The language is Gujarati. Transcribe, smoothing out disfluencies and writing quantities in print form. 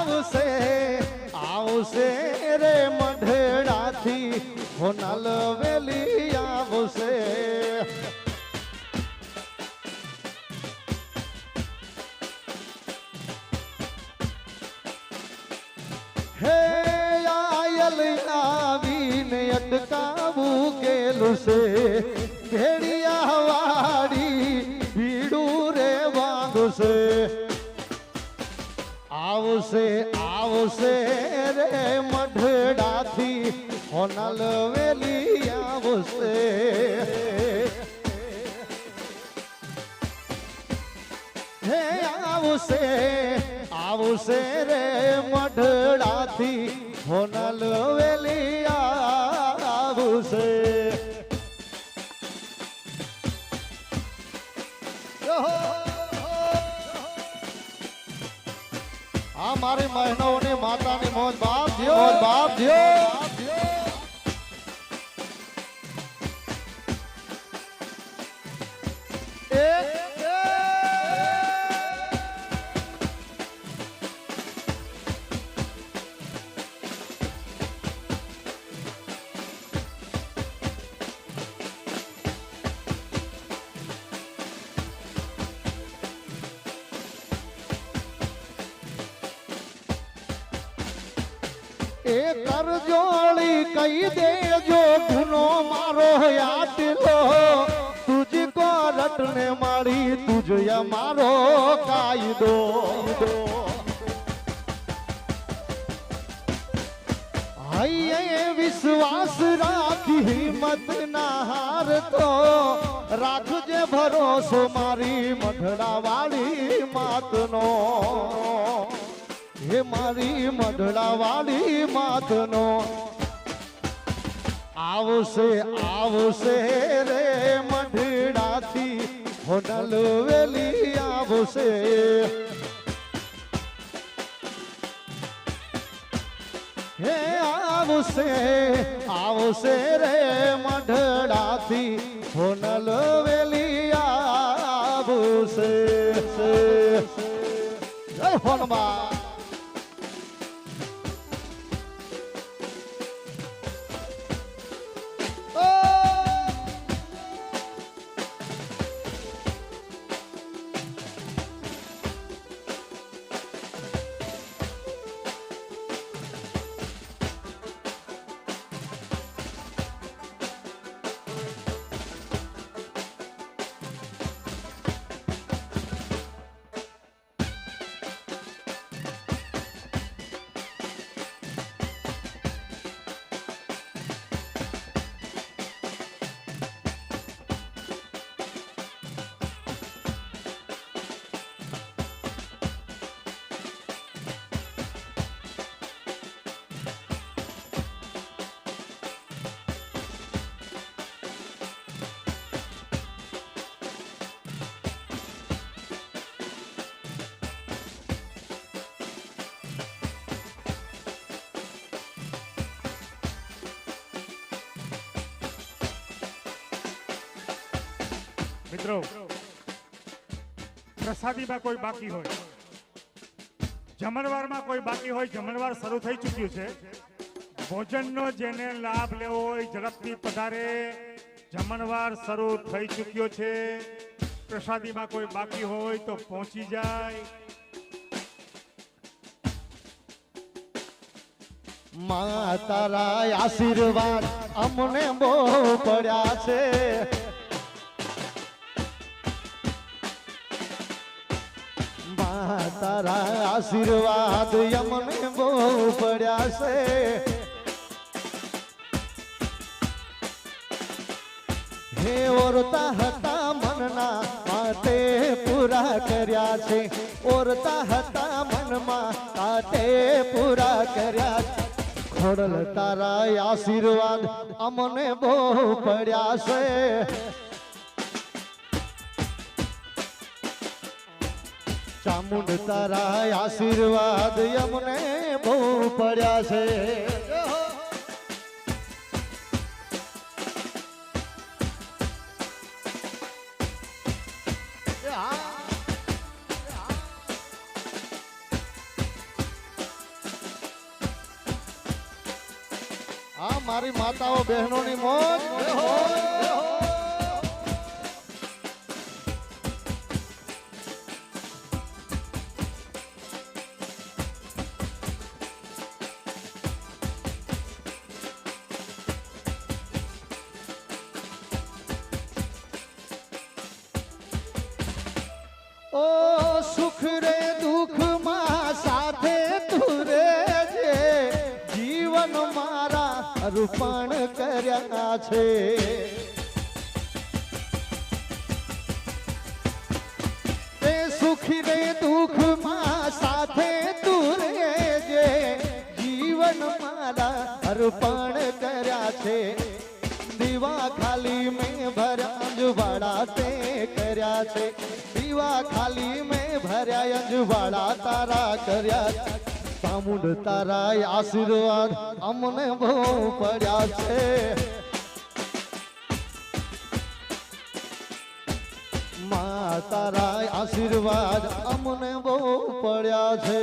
આવશે આવશે રે મઢડાથી હોનાલ વેલી આવશે હે આયલ આવીને અટકાવું કેલું છે ભેડિયા વાડી ભીડું રે વાંગશે આવશે આવશે રે મઢડાથી હોનલ વેલી આવશે હે આવશે આવશે રે મઢડાથી હોનલ વેલી આવશે આ મારી મહેનોની માતાની મોજ બાપ જીઓ બાપ જીઓ એ કરજોળી કહી દેજો ગુનો મારો આટલો તુજકો રટને મારી તુજ મારો કાયદો હૈયે વિશ્વાસ રાખી હિંમત ના હારતો રાખજે ભરોસો મારી મઢડા વાળી માતનો હે મારી મઢડા વાળી માતનો આવશે આવશે રે મઢડાથી હોનલ વેલી આવશે હે આવશે આવશે રે મઢડાથી હોનલ વેલી આવશે જય હોનમાં મિત્રો પ્રસાદીમાં કોઈ બાકી હોય જમણવારમાં કોઈ બાકી હોય જમણવાર શરૂ થઈ ચૂક્યું છે ભોજનનો જેને લાભ લેવો હોય ઝડપથી પધારે જમણવાર શરૂ થઈ ચૂક્યો છે પ્રસાદીમાં કોઈ બાકી હોય તો પહોંચી જાય મા તારા આશીર્વાદ અમને બહુ પડ્યા છે તારા આશીર્વાદ અમને બહુ પડ્યા છે હે ઓરતા હતા મનના માટે પૂરા કર્યા છે ઓરતા હતા મનમાં માટે પૂરા કર્યા છે ખોડલ તારા આશીર્વાદ અમને બહુ પડ્યા છે ચામુંડ તારા આશીર્વાદ અમને બહુ પડ્યા છે આ મારી માતાઓ બહેનોની મોજ ઓ સુખ રે દુઃખ માં સાથે તું રેજે જીવન મારા અર્પણ કર્યા છે તે સુખી રે દુઃખ માં સાથે તું રેજે જીવન મારા અર્પણ કર્યા છે દીવા ખાલી મેં ભર્યા અંજવાળા તે કર્યા છે દીવા ખાલી મેં ભર્યા અંજવાળા તારા કર્યા ચામુંડ તારા આશીર્વાદ અમને બહુ પડ્યા છે મા તારા આશીર્વાદ અમને બહુ પડ્યા છે